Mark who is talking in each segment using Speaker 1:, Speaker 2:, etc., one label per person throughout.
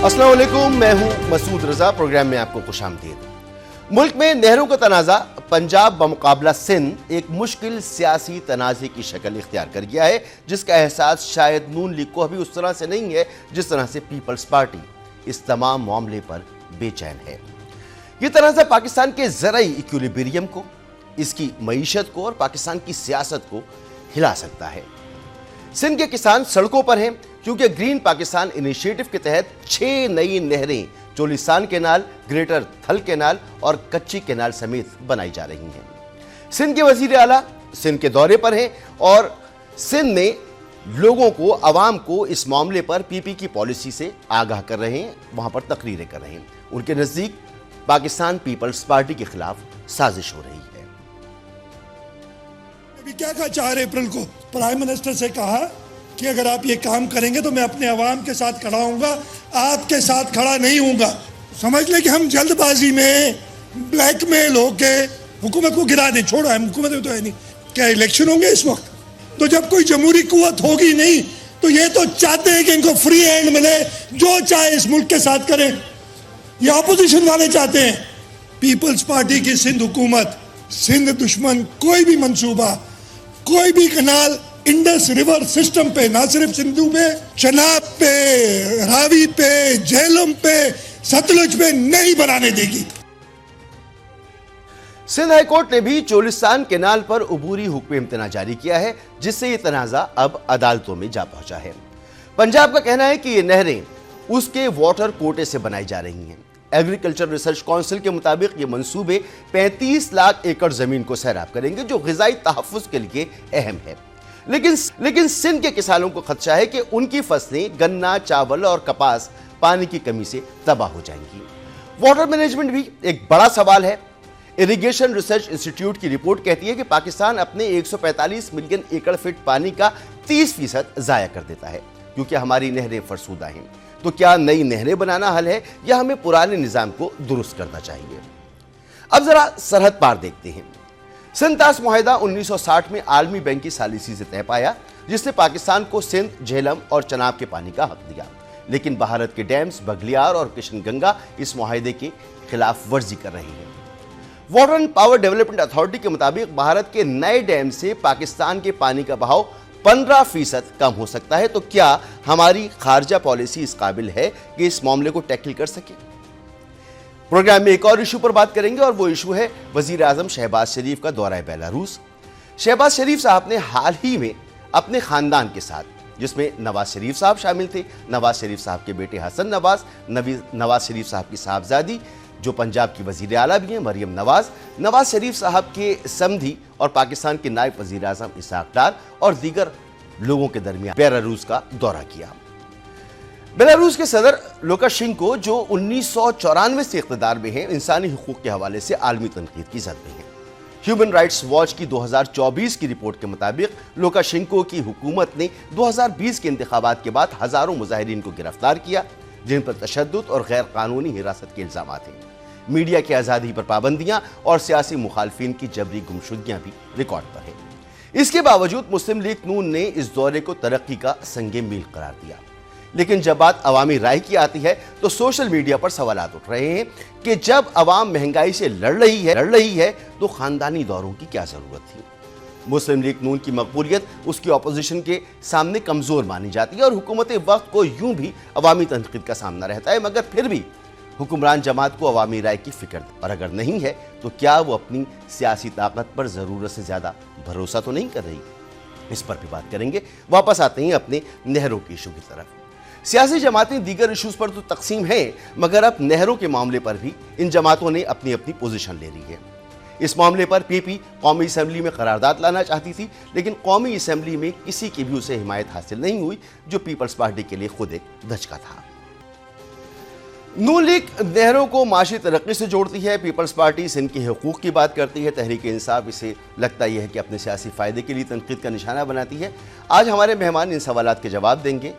Speaker 1: अस्सलाम वालेकुम, मैं हूं मसूद रजा। प्रोग्राम में आपको खुशामदीद। मुल्क में नहरों का तनाज़ा पंजाब बमुकाबला सिंध एक मुश्किल सियासी तनाज़े की शक्ल इख्तियार कर गया है, जिसका एहसास शायद नून लीग को अभी उस तरह से नहीं है जिस तरह से पीपल्स पार्टी इस तमाम मामले पर बेचैन है। यह तनाज़ा पाकिस्तान के ज़राई इक्विलिब्रियम को, इसकी मईशत को और पाकिस्तान की सियासत को हिला सकता है। सिंध के किसान सड़कों पर हैं क्योंकि ग्रीन पाकिस्तान इनिशिएटिव के तहत 6 नई नहरें चोलिस्तान कैनाल, ग्रेटर थल कैनाल और कच्ची कैनाल समेत बनाई जा रही हैं। सिंध के वजीर आला सिंध के दौरे पर हैं और सिंध में लोगों को, अवाम को इस मामले पर पीपी की पॉलिसी से आगाह कर रहे हैं, वहां पर तकरीरें कर रहे हैं। उनके नजदीक पाकिस्तान पीपल्स पार्टी के खिलाफ साजिश हो रही है।
Speaker 2: अभी क्या कहा 4 अप्रैल को प्राइम मिनिस्टर से कहा कि अगर आप ये काम करेंगे तो मैं अपने अवाम के साथ खड़ा हूँगा, आपके साथ खड़ा नहीं हूँगा। समझ लें कि हम जल्दबाजी में ब्लैकमेल होके हुकूमत को गिरा दें। छोड़ो, हम हुकूमत में तो है नहीं। क्या इलेक्शन होंगे इस वक्त? तो जब कोई जमहूरी कुव्वत होगी नहीं तो ये तो चाहते हैं कि इनको फ्री हैंड मिले, जो चाहे इस मुल्क के साथ करें। ये अपोजिशन वाले चाहते हैं। पीपल्स पार्टी की सिंध हुकूमत, सिंध दुश्मन कोई भी मंसूबा, कोई भी कनाल इंडस रिवर सिस्टम पे, ना सिर्फ सिंधु पे, चनाब पे, रावी पे, झेलम पे, सतलुज पे नहीं बनाने देगी।
Speaker 1: सिंध हाईकोर्ट ने भी चोलिस्तान कैनाल पर अबूरी हुक्म इम्तना जारी किया है, जिससे यह तनाजा अब अदालतों में जा पहुंचा है। पंजाब का कहना है कि ये नहरें उसके वाटर कोटे से बनाई जा रही हैं। एग्रीकल्चर रिसर्च काउंसिल के मुताबिक ये मंसूबे 35 लाख एकड़ जमीन को सैराब करेंगे, जो ग़िज़ाई तहफ़्फ़ुज़ के लिए अहम है। लेकिन सिंध के किसानों को खदशा है कि उनकी फसलें गन्ना, चावल और कपास पानी की कमी से तबाह हो जाएंगी। वाटर मैनेजमेंट भी एक बड़ा सवाल है। इरिगेशन रिसर्च इंस्टीट्यूट की रिपोर्ट कहती है कि पाकिस्तान अपने 145 मिलियन एकड़ फीट पानी का 30% ज़ाया कर देता है क्योंकि हमारी नहरें फरसूदा हैं। तो क्या नई नहरें बनाना हल है या हमें पुराने निज़ाम को दुरुस्त करना चाहिए? अब जरा सरहद पार देखते हैं। सिंध तास मुआहिदा 1960 में आलमी बैंक की सालिसी से तय पाया, जिसने पाकिस्तान को सिंध, झेलम और चनाब के पानी का हक दिया। लेकिन भारत के डैम्स बगलियार और किशनगंगा इस मुआहिदे के खिलाफ वर्जी कर रही हैं। Water and power development authority के मुताबिक भारत के नए डैम से पाकिस्तान के पानी का बहाव 15% कम हो सकता है। तो क्या हमारी खारजा पॉलिसी इस काबिल है कि इस मामले को टैकल कर सके? प्रोग्राम में एक और इशू पर बात करेंगे और वो इशू है वजीर आजम शहबाज शरीफ का दौरा बेलारूस। शहबाज शरीफ साहब ने हाल ही में अपने खानदान के साथ, जिसमें नवाज शरीफ साहब शामिल थे, नवाज शरीफ साहब के बेटे हसन नवाज, नवाज शरीफ साहब की साहबजादी जो पंजाब की वजीर आला भी हैं, मरियम नवाज, नवाज शरीफ साहब के समधी और पाकिस्तान के नायब वजीर आजम इसहाक डार और दीगर लोगों के दरमियान बेलारूस का दौरा किया। बेलारूस के सदर लुकाशेंको, जो 1994 से इख्तिदार में हैं, इंसानी हुकूक के हवाले से आलमी तनकीद की जद में हैं। ह्यूमन राइट्स वॉच की 2024 की रिपोर्ट के मुताबिक लुकाशेंको की हुकूमत ने 2020 के इंतखाबात के बाद हजारों मुजाहिरीन को गिरफ्तार किया, जिन पर तशद्दुद और गैर कानूनी हिरासत के इल्जाम हैं। मीडिया की आज़ादी पर पाबंदियां और सियासी मुखालफिन की जबरी गुमशुदगियां भी रिकॉर्ड पर हैं। इसके बावजूद मुस्लिम लीग नून ने इस दौरे को तरक्की का संगे मील करार दिया। लेकिन जब बात अवामी राय की आती है तो सोशल मीडिया पर सवालात उठ रहे हैं कि जब अवाम महंगाई से लड़ रही है तो खानदानी दौरों की क्या जरूरत थी? मुस्लिम लीग नून की मकबूलियत उसकी अपोजिशन के सामने कमजोर मानी जाती है और हुकूमत वक्त को यूं भी अवामी तनकीद का सामना रहता है, मगर फिर भी हुक्मरान जमात को अवामी राय की फिक्र, और अगर नहीं है तो क्या वो अपनी सियासी ताकत पर जरूरत से ज्यादा भरोसा तो नहीं कर रही? इस पर भी बात करेंगे। वापस आते हैं अपने नहरों के इशू की तरफ। सियासी जमातें दीगर इशूज पर तो तकसीम है, मगर अब नहरों के मामले पर भी इन जमातों ने अपनी अपनी पोजीशन ले ली है। इस मामले पर पीपी कौमी असम्बली में करारदाद लाना चाहती थी, लेकिन कौमी असम्बली में किसी की भी उसे हिमायत हासिल नहीं हुई, जो पीपल्स पार्टी के लिए खुद एक धचका था। नून लीग नहरों को माशी तरक्की से जोड़ती है, पीपल्स पार्टी सिंध के हकूक़ की बात करती है, तहरीक इंसाफ इसे लगता यह है कि अपने सियासी फ़ायदे के लिए तनकीद का निशाना बनाती है। आज हमारे मेहमान इन सवालात के जवाब देंगे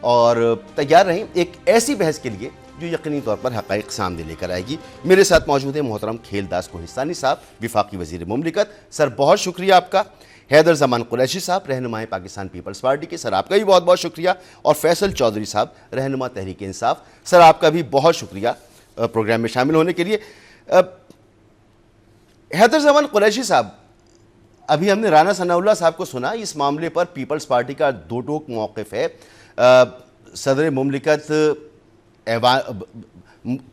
Speaker 1: और तैयार रहें एक ऐसी बहस के लिए जो यकीनी तौर पर हक़ाइक़ सामने लेकर आएगी। मेरे साथ मौजूद हैं मोहतरम खेलदास कोहिस्तानी साहब, विफाकी वज़ीर मुमलिकत। सर बहुत शुक्रिया आपका। हैदर ज़मान कुरैशी साहब, रहनुमाए पाकिस्तान पीपल्स पार्टी के, सर आपका भी बहुत बहुत शुक्रिया। और फैसल चौधरी साहब, रहनुमा तहरीक इंसाफ, सर आपका भी बहुत शुक्रिया प्रोग्राम में शामिल होने के लिए। हैदर ज़मान कुरैशी साहब, अभी हमने राना सनाउल्लाह साहब को सुना। इस मामले पर पीपल्स पार्टी का दो टोक मौक़िफ़ है। सदर मुमलिकत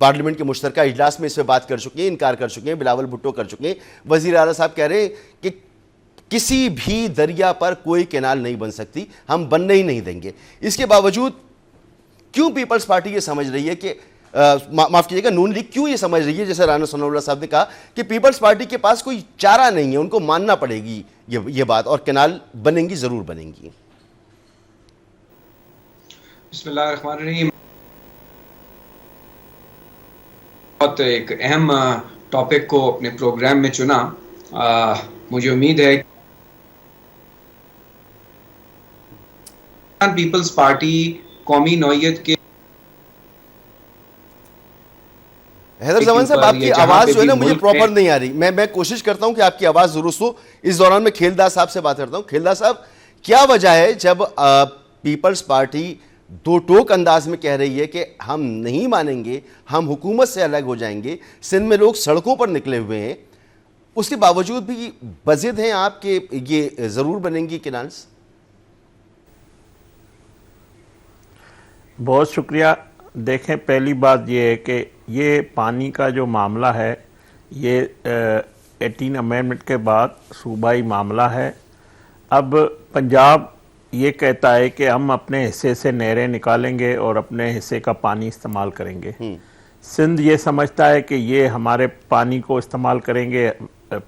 Speaker 1: पार्लियामेंट के मुश्तरका इजलास में इस पर बात कर चुके हैं, इनकार कर चुके हैं, बिलावल भुट्टो कर चुके हैं। वज़ीर आला साहब कह रहे हैं कि किसी भी दरिया पर कोई कैनाल नहीं बन सकती, हम बनने ही नहीं देंगे। इसके बावजूद क्यों पीपल्स पार्टी ये समझ रही है कि माफ़ कीजिएगा, नून लीग क्यों ये समझ रही है, जैसे राना सनाउल्लाह साहब ने कहा, कि पीपल्स पार्टी के पास कोई चारा नहीं है, उनको मानना पड़ेगी ये बात, और कैनाल बनेंगी, ज़रूर बनेंगी।
Speaker 3: बिस्मिल्लाहिर्रहमानिर्रहीम। बहुत एक अहम टॉपिक को अपने प्रोग्राम में चुना। मुझे उम्मीद है पीपल्स पार्टी कौमी नौयत के।
Speaker 1: हैदर ज़मान साहब, आपकी आवाज़ जो है ना मुझे प्रॉपर नहीं आ रही। मैं कोशिश करता हूं कि आपकी आवाज़ दुरुस्त हो। इस दौरान मैं खेलदास साहब से बात करता हूं। खेलदास साहब, क्या वजह है जब पीपल्स पार्टी दो टोक अंदाज में कह रही है कि हम नहीं मानेंगे, हम हुकूमत से अलग हो जाएंगे, सिंध में लोग सड़कों पर निकले हुए हैं, उसके बावजूद भी बज़िद हैं आपके ये ज़रूर बनेंगी कैनाल्स?
Speaker 4: बहुत शुक्रिया। देखें, पहली बात यह है कि ये पानी का जो मामला है ये 18 अमेंडमेंट के बाद सूबाई मामला है। अब पंजाब ये कहता है कि हम अपने हिस्से से नहरें निकालेंगे और अपने हिस्से का पानी इस्तेमाल करेंगे। सिंध ये समझता है कि ये हमारे पानी को इस्तेमाल करेंगे।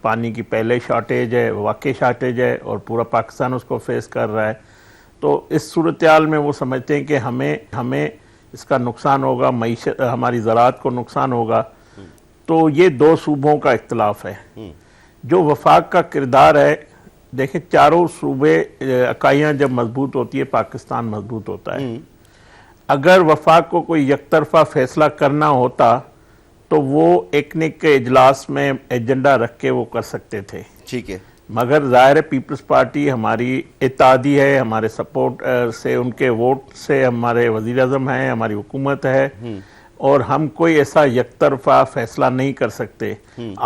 Speaker 4: पानी की पहले शॉर्टेज है, वाकई शॉर्टेज है, और पूरा पाकिस्तान उसको फेस कर रहा है। तो इस सूरत हाल में वो समझते हैं कि हमें इसका नुकसान होगा, मईशत हमारी ज़राअत को नुकसान होगा। तो ये दो सूबों का इख्तलाफ है। जो वफाक का किरदार है, देखें, चारों सूबे इकाइयाँ जब मजबूत होती है, पाकिस्तान मजबूत होता है। अगर वफाक को कोई यकतरफा फैसला करना होता तो वो एकनिक के इजलास में एजेंडा रख के वो कर सकते थे,
Speaker 1: ठीक है।
Speaker 4: मगर ज़ाहिर है पीपल्स पार्टी हमारी इत्तेहादी है, हमारे सपोर्ट से, उनके वोट से हमारे वज़ीर आज़म हैं, हमारी हुकूमत है, और हम कोई ऐसा यकतरफा फैसला नहीं कर सकते।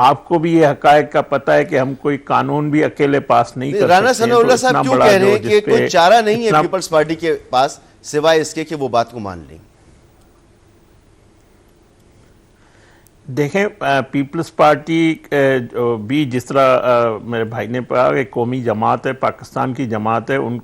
Speaker 4: आपको भी ये हक़ाइक़ का पता है कि हम कोई कानून भी अकेले पास नहीं कर सकते।
Speaker 1: राना सनाउल्लाह साहब क्यों कह रहे हैं कि कोई चारा नहीं है पीपल्स पार्टी के पास सिवाय इसके कि वो बात को मान लें?
Speaker 4: देखें, पीपल्स पार्टी भी जिस तरह मेरे भाई ने कहा कि कौमी जमात है, पाकिस्तान की जमात है। उन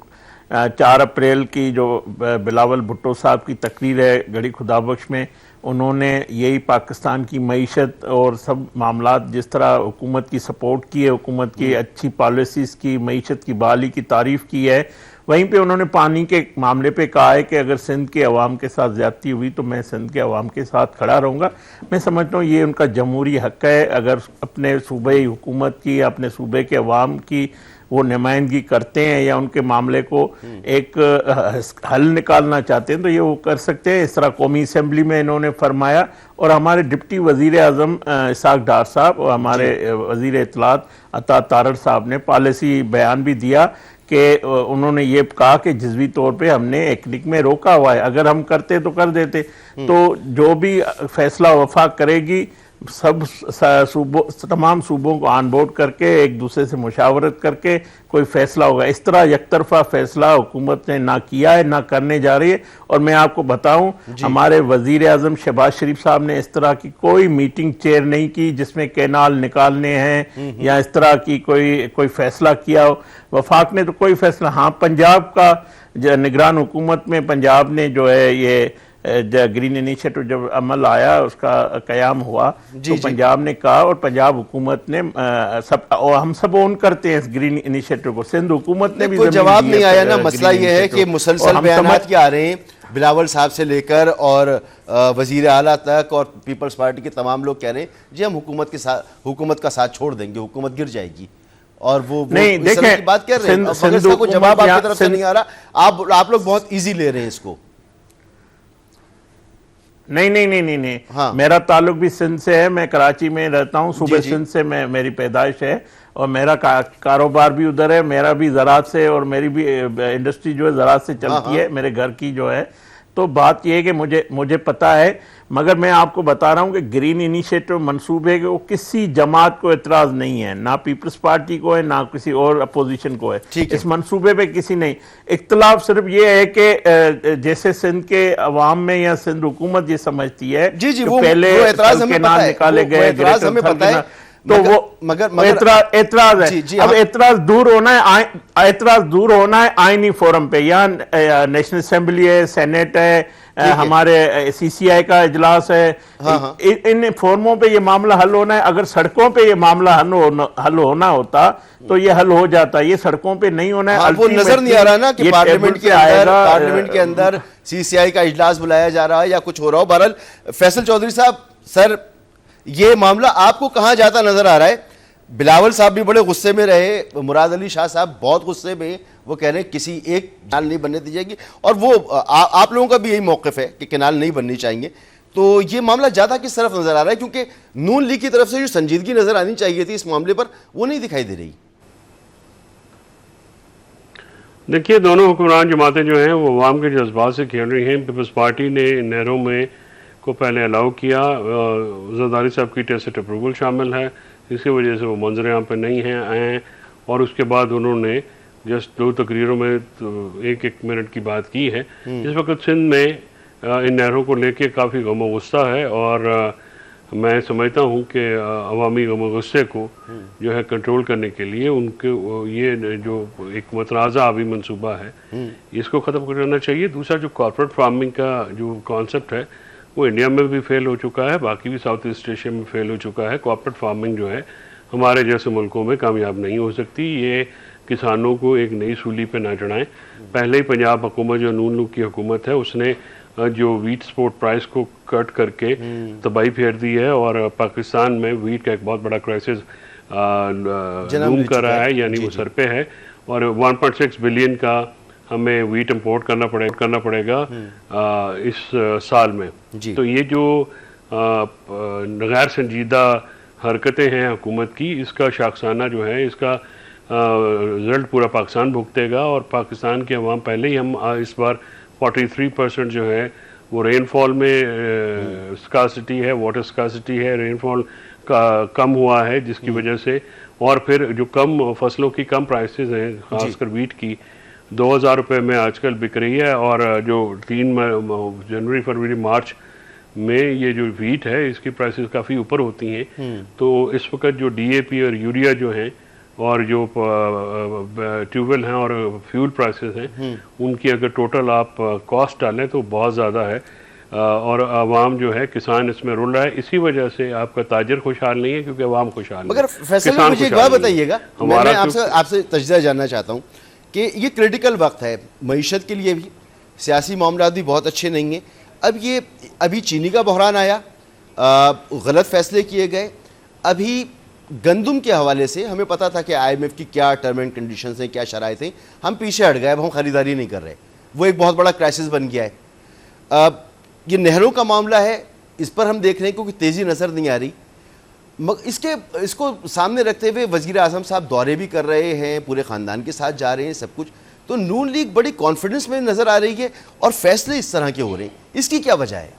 Speaker 4: 4 अप्रैल की जो बिलावल भुट्टो साहब की तकरीर है गढ़ी खुदाबख्श में, उन्होंने यही पाकिस्तान की मईशत और सब मामलात जिस तरह हुकूमत की सपोर्ट की है, हुकूमत की अच्छी पॉलिसीज़ की, मईशत की बहाली की तारीफ़ की है। वहीं पे उन्होंने पानी के मामले पे कहा है कि अगर सिंध के अवाम के साथ ज़्यादती हुई तो मैं सिंध के अवाम के साथ खड़ा रहूँगा। मैं समझता हूँ ये उनका जमहूरी हक़ है। अगर अपने सूबे हुकूमत की, अपने सूबे के अवाम की वो नुमाइंदगी करते हैं या उनके मामले को एक हल निकालना चाहते हैं तो ये वो कर सकते हैं। इस तरह कौमी असम्बली में इन्होंने फरमाया, और हमारे डिप्टी वज़ीर आज़म इसाक डार साहब और हमारे वज़ीर इत्तलात अता तारड़ साहब ने पॉलिसी बयान भी दिया कि उन्होंने ये कहा कि जज़वी तौर पे हमने एकनिक में रोका हुआ है, अगर हम करते तो कर देते। तो जो भी फैसला वफाक करेगी, सब सूबों, तमाम सूबों को ऑन बोर्ड करके एक दूसरे से मुशावरत करके कोई फैसला होगा। इस तरह यकतरफा फैसला हुकूमत ने ना किया है, ना करने जा रही है। और मैं आपको बताऊं, हमारे वज़ीर आज़म शहबाज शरीफ साहब ने इस तरह की कोई मीटिंग चेयर नहीं की जिसमें कैनाल निकालने हैं या इस तरह की कोई फैसला किया हो। वफाक ने तो कोई फैसला, हाँ, पंजाब का निगरान हुकूमत में पंजाब ने जो है ये ग्रीन इनिशिएटिव जब अमल आया, उसका क़याम हुआ, तो पंजाब ने कहा, और पंजाब हुकूमत ने सब, और हम सब ओन करते हैं इस ग्रीन इनिशिएटिव को। सिंध हुकूमत ने भी
Speaker 1: कोई जवाब नहीं आया ना। मसला ये है कि मुसलसल बयानात क्या आ रहे हैं बिलावल साहब से लेकर और वज़ीर आला तक, और पीपल्स पार्टी के तमाम लोग कह रहे हैं जी हम हुकूमत का साथ छोड़ देंगे, हुकूमत गिर जाएगी। और वो
Speaker 4: नहीं,
Speaker 1: इस तरह की बात कर रहे हैं, मगर इसका कोई जवाब आपकी तरफ से नहीं आ रहा। आप लोग बहुत ईजी ले रहे हैं इसको।
Speaker 4: नहीं नहीं नहीं नहीं नहीं
Speaker 1: हाँ।
Speaker 4: मेरा ताल्लुक भी सिंध से है, मैं कराची में रहता हूँ, सूबे
Speaker 1: जी।
Speaker 4: सिंध से मेरी पैदाइश है और मेरा कारोबार भी उधर है, मेरा भी ज़राअत से और मेरी भी इंडस्ट्री जो है ज़राअत से चलती है, मेरे घर की जो है। तो बात यह है कि मुझे पता है, मगर मैं आपको बता रहा हूं कि ग्रीन इनिशिएटिव मंसूबे के वो किसी जमात को एतराज़ नहीं है, ना पीपल्स पार्टी को है ना किसी और अपोजिशन को है।
Speaker 1: ठीक है।
Speaker 4: इस मंसूबे पे किसी नहीं, इख्तलाफ सिर्फ ये है कि जैसे सिंध के अवाम में या सिंध हुकूमत ये समझती है
Speaker 1: जी जी,
Speaker 4: कि
Speaker 1: वो
Speaker 4: पहले
Speaker 1: एतराज़ हमें पता है,
Speaker 4: निकाले
Speaker 1: वो
Speaker 4: गए,
Speaker 1: एतराज़ हमें पता है,
Speaker 4: तो वो
Speaker 1: मगर
Speaker 4: एतराज
Speaker 1: जी,
Speaker 4: है।
Speaker 1: जी,
Speaker 4: अब
Speaker 1: हम-
Speaker 4: एतराज दूर होना है, एतराज दूर होना है आईनी फोरम पे, यहाँ नेशनल असेंबली है, सेनेट है, हमारे सीसीआई का इजलास है,
Speaker 1: हाँ।
Speaker 4: इन फोरमों पे ये मामला हल होना है। अगर सड़कों पे ये मामला हल होना होता तो ये हल हो जाता, ये सड़कों पे नहीं होना है।
Speaker 1: हाँ, वो नजर नहीं आ रहा ना कि
Speaker 4: ये
Speaker 1: पार्लियामेंट
Speaker 4: टेबल
Speaker 1: के
Speaker 4: पे
Speaker 1: अंदर
Speaker 4: आएगा,
Speaker 1: पार्लियामेंट के अंदर सीसीआई का इजलास बुलाया जा रहा है या कुछ हो रहा हो। बहरहाल फैसल चौधरी साहब, सर ये मामला आपको कहां जाता नजर आ रहा है? बिलावल साहब भी बड़े गुस्से में रहे, मुराद अली शाह साहब बहुत गुस्से में, वो कह रहे हैं किसी एक कैनाल नहीं बनने दी जाएगी, और वो आप लोगों का भी यही मौकफ है कि कैनाल नहीं बननी चाहिए। तो ये मामला ज्यादा किस तरफ नजर आ रहा है? क्योंकि नून लीग की तरफ से जो संजीदगी नजर आनी चाहिए थी इस मामले पर, वो नहीं दिखाई दे रही।
Speaker 5: देखिए, दोनों हुक्मरान जमातें जो हैं वो अवाम के जज्बात से खेल रही हैं। पीपल्स पार्टी ने नहरों में को पहले अलाउ किया, जरदारी साहब की टेसिट अप्रूवल शामिल है, इसकी वजह से वो मंजर आम पे नहीं हैं आए हैं। और उसके बाद उन्होंने जस्ट 2 तकरीरों में तो 1-1 मिनट की बात की है। इस वक्त सिंध में इन नहरों को लेके काफ़ी गम गुस्सा है, और मैं समझता हूँ कि अवामी गम गुस्से को जो है कंट्रोल करने के लिए उनके ये जो एक मतनाज़ा आबी मंसूबा है इसको ख़त्म करना चाहिए। दूसरा, जो कॉर्पोरेट फार्मिंग का जो कॉन्सेप्ट है वो इंडिया में भी फेल हो चुका है, बाकी भी साउथ ईस्ट एशिया में फेल हो चुका है। कॉर्पोरेट फार्मिंग जो है हमारे जैसे मुल्कों में कामयाब नहीं हो सकती। ये किसानों को एक नई सूली पे ना चढ़ाएं। पहले ही पंजाब हुकूमत, जो नून लीग की हुकूमत है, उसने जो वीट एक्सपोर्ट प्राइस को कट करके तबाही फेर दी है, और पाकिस्तान में वीट का एक बहुत बड़ा क्राइसिस लूम कर रहा है, यानी वो सर पे है। और 1.6 बिलियन का हमें वीट इंपोर्ट करना पड़ेगा इस साल में। तो ये जो गैर संजीदा हरकतें हैं हुकूमत की, इसका शाखसाना जो है, इसका रिजल्ट पूरा पाकिस्तान भुगतेगा। और पाकिस्तान के अवाम, पहले ही हम इस बार 43% जो है वो रेनफॉल में स्कासिटी है, वाटर स्कासिटी है, रेनफॉल का कम हुआ है, जिसकी वजह से, और फिर जो कम फसलों की कम प्राइसेस हैं, खासकर वीट की 2000 रुपये में आजकल बिक रही है। और जो 3 जनवरी, फरवरी, मार्च में ये जो वीट है इसकी प्राइसेस काफ़ी ऊपर होती हैं। तो इस वक्त जो DAP और यूरिया जो हैं और जो ट्यूबवेल हैं और फ्यूल प्राइसेस हैं, उनकी अगर टोटल आप कॉस्ट डालें तो बहुत ज़्यादा है, और आवाम जो है, किसान इसमें रुल रहा है। इसी वजह से आपका ताजर खुशहाल नहीं है, क्योंकि आवाम खुशहाल नहीं है।
Speaker 1: मगर फैसल, मुझे एक बात बताइएगा, मैं आपसे तजज़िया जानना चाहता हूँ कि ये क्रिटिकल वक्त है मईशत के लिए भी, सियासी मामला भी बहुत अच्छे नहीं हैं। अब ये अभी चीनी का बहरान आया, गलत फैसले किए गए। अभी गंदम के हवाले से हमें पता था कि IMF की क्या टर्म एंड कंडीशंस हैं, क्या शराइत हैं, हम पीछे हट गए, अब हम ख़रीदारी नहीं कर रहे। वो एक बहुत बड़ा क्राइसिस बन गया है। ये नहरों का मामला है, इस पर हम देख रहे हैं क्योंकि तेज़ी नज़र नहीं आ रही। इसको सामने रखते हुए वज़ीर आज़म साहब दौरे भी कर रहे हैं, पूरे ख़ानदान के साथ जा रहे हैं, सब कुछ। तो नून लीग बड़ी कॉन्फिडेंस में नज़र आ रही है और फैसले इस तरह के हो रहे हैं, इसकी क्या वजह है?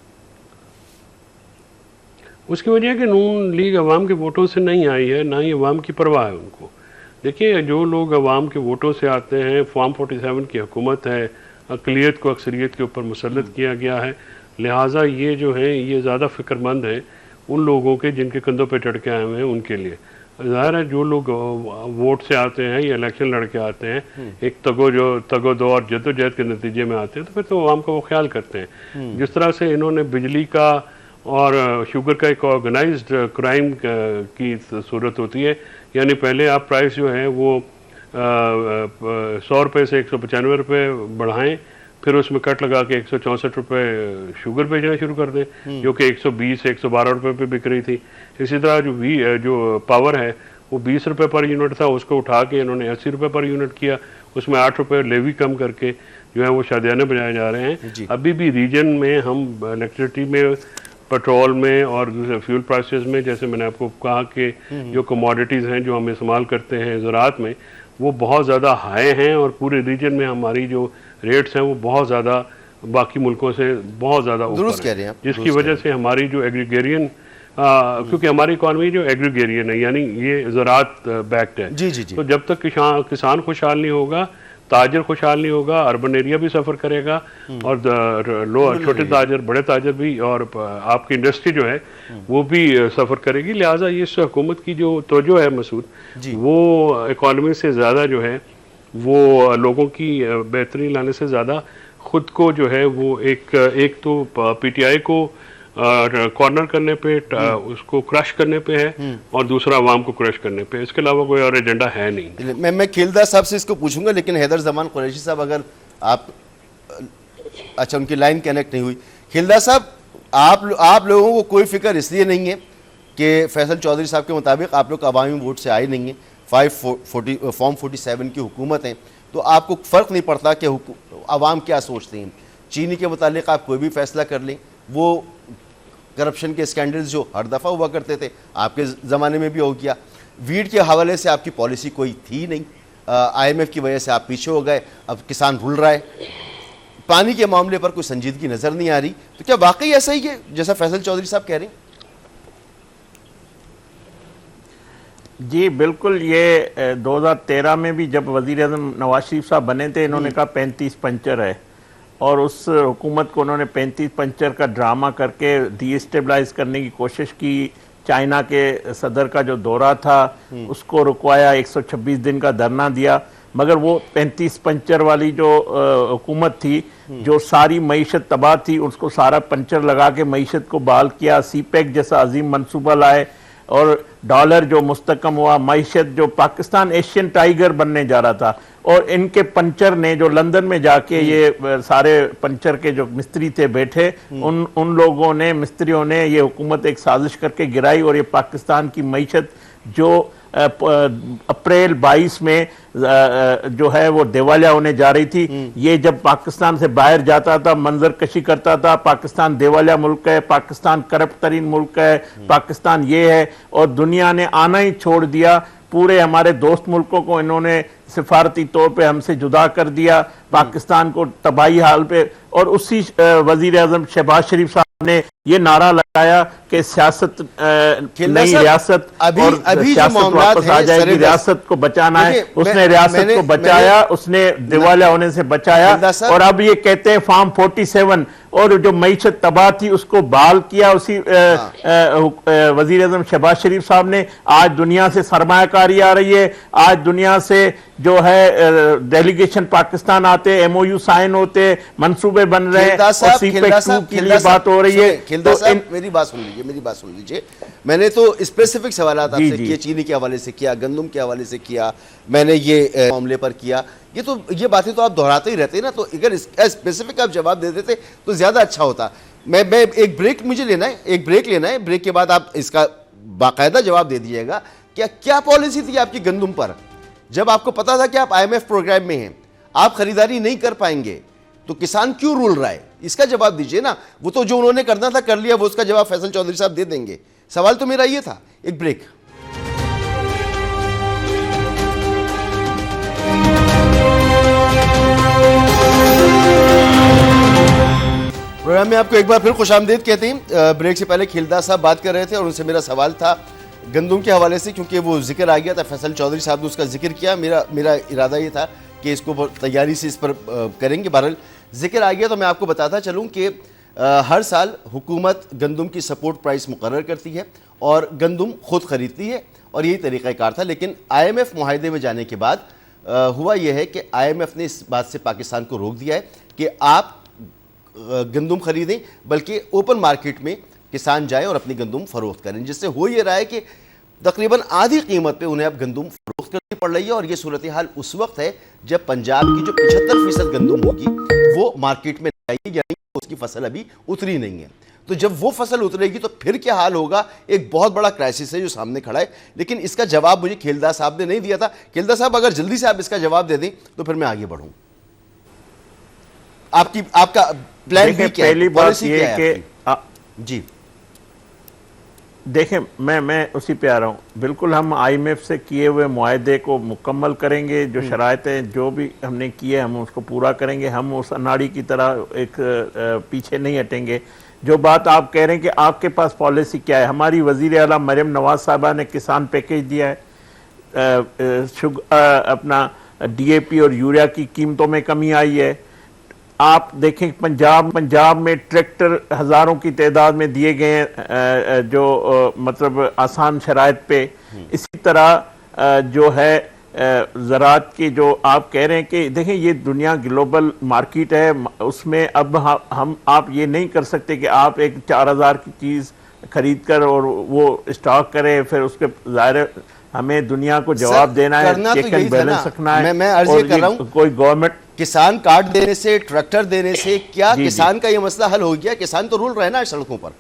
Speaker 5: उसकी वजह है कि नून लीग अवाम के वोटों से नहीं आई है, ना ही अवाम की परवाह है उनको। देखिए, जो लोग अवाम के वोटों से आते हैं, फॉर्म 47 की हुकूमत है, अक़लियत को अक्सरियत के ऊपर मुसल्लत किया गया है, लिहाजा ये जो हैं ये ज़्यादा फ़िक्रमंद हैं उन लोगों के जिनके कंधों पे चढ़ के आए हुए हैं उनके लिए। ज़ाहिर है, जो लोग वोट से आते हैं या इलेक्शन लड़ के आते हैं, एक तगो-दो और जद्दोजहद के नतीजे में आते हैं, तो फिर तो अवाम का वो ख्याल करते हैं। जिस तरह से इन्होंने बिजली का और शुगर का एक ऑर्गेनाइज्ड क्राइम की सूरत होती है, यानी पहले आप प्राइस जो है वो 100 रुपये से 195 रुपये बढ़ाएं, फिर उसमें कट लगा के 164 रुपये शुगर बेचना शुरू कर दें, जो कि 120 से 112 रुपये पे बिक रही थी। इसी तरह जो पावर है वो 20 रुपये पर यूनिट था, उसको उठा के इन्होंने 80 रुपये पर यूनिट किया, उसमें 8 रुपये लेवी कम करके जो है वो शादियाने बजाए जा रहे हैं।
Speaker 1: जी।
Speaker 5: अभी भी रीजन में हम इलेक्ट्रिसिटी में, पेट्रोल में और दूसरे फ्यूल प्राइसेस में, जैसे मैंने आपको कहा कि जो कमोडिटीज़ हैं जो हम इस्तेमाल करते हैं ज़राअत में, वो बहुत ज़्यादा हाई हैं और पूरे रीजन में हमारी जो रेट्स हैं वो बहुत ज़्यादा बाकी मुल्कों से बहुत ज़्यादा
Speaker 1: दुरुस्त
Speaker 5: ऊपर
Speaker 1: कह रहे हैं
Speaker 5: हैं,
Speaker 1: आप,
Speaker 5: जिसकी
Speaker 1: दुरुस्त
Speaker 5: वजह से हमारी जो एग्रीगेरियन क्योंकि हमारी इकॉनमी जो एग्रीगेरियन है, यानी ये ज़राअत बैक्ड है।
Speaker 1: जी जी जी।
Speaker 5: तो जब तक किसान खुशहाल नहीं होगा, ताजर खुशहाल नहीं होगा, अर्बन एरिया भी सफ़र करेगा और छोटे ताजर, बड़े ताजर भी, और आपकी इंडस्ट्री जो है वो भी सफ़र करेगी। लिहाजा ये इस हुकूमत की जो तवज्जो है मसूद, वो इकॉनमी से ज़्यादा जो है वो लोगों की बेहतरी लाने से ज़्यादा खुद को जो है वो एक तो पीटीआई को कॉर्नर करने पे, उसको क्रश करने पे है, और दूसरा अवाम को क्रश करने पे। इसके अलावा कोई और एजेंडा है नहीं।
Speaker 1: मैं खिलदा साहब से इसको पूछूंगा, लेकिन हैदर जमान कुरैशी साहब, अगर आप, अच्छा उनकी लाइन कनेक्ट नहीं हुई। खिलदा साहब, आप लोगों को कोई फिक्र इसलिए नहीं है कि फैसल चौधरी साहब के मुताबिक आप लोग अवामी वोट से आए नहीं हैं, फॉर्म 47 की हुकूमत है, तो आपको फ़र्क नहीं पड़ता कि अवाम क्या सोचते हैं। चीनी के मुतालिक आप कोई भी फैसला कर लें, वो करप्शन के स्कैंडल्स जो हर दफ़ा हुआ करते थे आपके ज़माने में भी हो गया। वीड के हवाले से आपकी पॉलिसी कोई थी नहीं, IMF की वजह से आप पीछे हो गए, अब किसान रुल रहा है। पानी के मामले पर कोई संजीदगी नज़र नहीं आ रही, तो क्या वाकई ऐसा ही है जैसा फैसल चौधरी साहब कह रहे हैं?
Speaker 4: जी बिल्कुल। ये 2013 में भी जब वज़ीर आज़म नवाज शरीफ साहब बने थे, इन्होंने कहा 35 पंचर है, और उस हुकूमत को उन्होंने 35 पंचर का ड्रामा करके डीस्टेबलाइज करने की कोशिश की। चाइना के सदर का जो दौरा था उसको रुकवाया, 126 दिन का धरना दिया, मगर वो 35 पंचर वाली जो हुकूमत थी, जो सारी मईशत तबाह थी, उसको सारा पंचर लगा के मईशत को बहाल किया। CPEC जैसा अजीम मनसूबा लाए और डॉलर जो मुस्तकम हुआ, मईशत जो पाकिस्तान एशियन टाइगर बनने जा रहा था, और इनके पंचर ने जो लंदन में जाके ये सारे पंचर के जो मिस्त्री थे बैठे, उन लोगों ने, मिस्त्रियों ने ये हुकूमत एक साजिश करके गिराई, और ये पाकिस्तान की मईशत जो अप्रैल 22 में जो है वो दिवालिया होने जा रही थी। ये जब पाकिस्तान से बाहर जाता था, मंजर कशी करता था, पाकिस्तान दिवालिया मुल्क है, पाकिस्तान करप्ट तरीन मुल्क है, पाकिस्तान ये है, और दुनिया ने आना ही छोड़ दिया। पूरे हमारे दोस्त मुल्कों को इन्होंने सिफारती तौर पे हमसे जुदा कर दिया, पाकिस्तान को तबाही हाल पे। और उसी वजीर आजम शहबाज शरीफ साहब ने ये नारा लगाया कि सियासत नई रियासत,
Speaker 1: अभी
Speaker 4: सियासत वापस आ जाएगी, रियासत को बचाना है। उसने रियासत को बचाया, उसने दिवालिया होने से बचाया, और अब ये कहते हैं फॉर्म 47, और जो मईशत तबाह थी उसको बहाल किया उसी वजीर आजम शहबाज शरीफ साहब ने। आज दुनिया से सरमायाकारी आ रही है, आज दुनिया से जो है डेलीगेशन पाकिस्तान आते, MOU साइन होते, मंसूबे बन रहे हैं, और CPEC 2 के लिए बात हो रही है।
Speaker 1: खिलदा साहब, मेरी बात सुन लीजिए। मैंने तो स्पेसिफिक सवाल आपसे किए, चीनी के हवाले से किया, गंदम के हवाले से किया, मैंने ये मामले पर किया। ये बातें तो आप दोहराते ही रहते हैं ना, तो अगर स्पेसिफिक आप जवाब दे देते तो ज्यादा अच्छा होता। मैं एक ब्रेक मुझे लेना है, एक ब्रेक लेना है, ब्रेक के बाद आप इसका बाकायदा जवाब दे दीजिएगा। क्या पॉलिसी थी आपकी गंदम पर, जब आपको पता था कि आप IMF प्रोग्राम में हैं, आप खरीदारी नहीं कर पाएंगे, तो किसान क्यों रुल रहा है? इसका जवाब दीजिए ना। वो तो जो उन्होंने करना था कर लिया, वो उसका जवाब फैसल चौधरी साहब दे देंगे। सवाल तो मेरा ये था। एक ब्रेक। प्रोग्राम में आपको एक बार फिर खुशामदीद कहते हैं। ब्रेक से पहले खिलदा साहब बात कर रहे थे और उनसे मेरा सवाल था गंदम के हवाले से, क्योंकि वो जिक्र आ गया था, फैसल चौधरी साहब ने उसका जिक्र किया। मेरा इरादा ये था कि इसको तैयारी से इस पर करेंगे। बहरहाल जिक्र आ गया तो मैं आपको बताता चलूँ कि हर साल हुकूमत गंदम की सपोर्ट प्राइस मुकर्रर करती है और गंदम खुद खरीदती है, और यही तरीक़ाकार था। लेकिन IMF मुआहदे में जाने के बाद हुआ यह है कि IMF ने इस बात से पाकिस्तान को रोक दिया है कि आप गंदम खरीदें, बल्कि ओपन मार्केट में किसान जाएं और अपनी गंदम फरोख्त करें, जिससे हो ये रहा है कि तकरीबन आधी कीमत पे उन्हें अब गंदम फरोख्त करनी पड़ रही है। और ये सूरत हाल उस वक्त है जब पंजाब की जो 75% गंदम होगी वो मार्केट में आएगी, यानी उसकी फसल अभी उतरी नहीं है। तो जब वो फसल उतरेगी तो फिर क्या हाल होगा? एक बहुत बड़ा क्राइसिस है जो सामने खड़ा है। लेकिन इसका जवाब मुझे खिलदा साहब ने नहीं दिया था। खिलदा साहब, अगर जल्दी से आप इसका जवाब दे दें तो फिर मैं आगे बढ़ूँ। आपका प्लान
Speaker 4: देखिए,
Speaker 1: भी क्या है,
Speaker 4: पहली बात
Speaker 1: पॉलिसी
Speaker 4: ये
Speaker 1: क्या है
Speaker 4: कि
Speaker 1: आपकी? जी
Speaker 4: देखें, मैं उसी पे आ रहा हूँ। बिल्कुल हम IMF से किए हुए मुआहदे को मुकम्मल करेंगे, जो शराइतें जो भी हमने किए हम उसको पूरा करेंगे। हम उस अनाड़ी की तरह एक पीछे नहीं हटेंगे। जो बात आप कह रहे हैं कि आपके पास पॉलिसी क्या है, हमारी वज़ीर आला मरियम नवाज साहबा ने किसान पैकेज दिया है, अपना DAP और यूरिया की कीमतों में कमी आई है। आप देखें पंजाब में ट्रैक्टर हजारों की तादाद में दिए गए हैं, जो मतलब आसान शराइत पे। इसी तरह जो है ज़राअत की जो आप कह रहे हैं कि देखें ये दुनिया ग्लोबल मार्केट है, उसमें अब हम आप ये नहीं कर सकते कि आप एक 4000 की चीज़ खरीद कर और वो स्टॉक करें, फिर उसके ज़ाहिर हमें दुनिया को जवाब देना है, चेक एंड बैलेंस रखना है।
Speaker 1: मैं अर्ज ये कर रहा हूं,
Speaker 4: कोई गवर्नमेंट
Speaker 1: किसान कार्ड देने से, ट्रैक्टर देने से क्या
Speaker 4: जी,
Speaker 1: किसान का ये मसला हल हो गया? किसान तो रूल रहे ना सड़कों पर।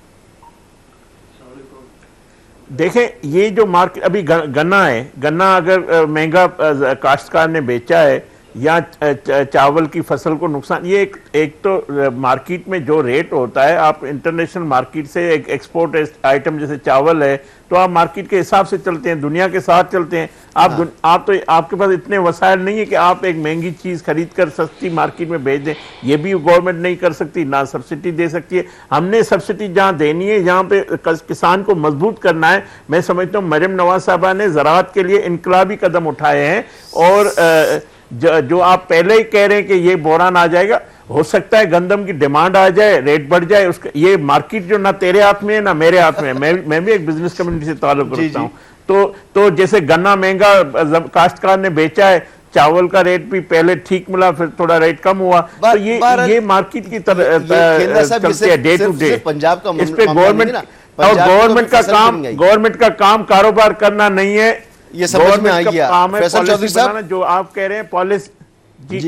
Speaker 4: देखें ये जो मार्केट अभी गन्ना है, गन्ना अगर महंगा काश्तकार ने बेचा है या चावल की फसल को नुकसान, ये एक तो मार्केट में जो रेट होता है, आप इंटरनेशनल मार्केट से एक एक्सपोर्ट आइटम जैसे चावल है तो आप मार्केट के हिसाब से चलते हैं, दुनिया के साथ चलते हैं। आप तो आपके पास इतने वसाइल नहीं है कि आप एक महंगी चीज खरीद कर सस्ती मार्केट में बेच दें। ये भी गवर्नमेंट नहीं कर सकती, ना सब्सिडी दे सकती है। हमने सब्सिडी जहां देनी है, जहां पे किसान को मजबूत करना है, मैं समझता हूँ मरियम नवाज साहबा ने ज़राअत के लिए इनकलाबी कदम उठाए हैं। और जो आप पहले ही कह रहे हैं कि ये बहरान आ जाएगा, हो सकता है गंदम की डिमांड आ जाए, रेट बढ़ जाए, उसका ये मार्केट जो ना तेरे हाथ में है ना मेरे हाथ में है। मैं भी एक बिजनेस कम्युनिटी से ताल्लुक रखता हूँ। तो जैसे गन्ना महंगा काश्तकार ने बेचा है, चावल का रेट भी पहले ठीक मिला, फिर थोड़ा रेट कम हुआ, तो ये मार्केट की तरह चलती है डे टू डे।
Speaker 1: पंजाब का
Speaker 4: इस पे गवर्नमेंट का काम कारोबार करना नहीं है,
Speaker 1: ये समझ में आ गया। फैसल चौधरी साहब,
Speaker 4: जो आप कह रहे हैं पॉलिसी।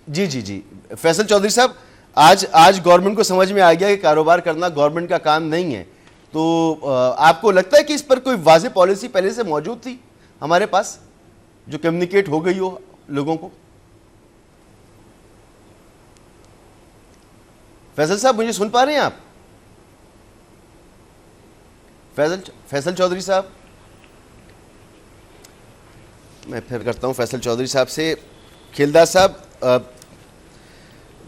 Speaker 1: जी फैसल चौधरी साहब, आज गवर्नमेंट को समझ में आ गया कि कारोबार करना गवर्नमेंट का काम नहीं है, तो आपको लगता है कि इस पर कोई वाज़ेह पॉलिसी पहले से मौजूद थी हमारे पास, जो कम्युनिकेट हो गई हो लोगों को? फैसल साहब, मुझे सुन पा रहे हैं आप? फैसल चौधरी साहब, मैं फिर करता हूं फैसल चौधरी साहब से। खिलदा साहब,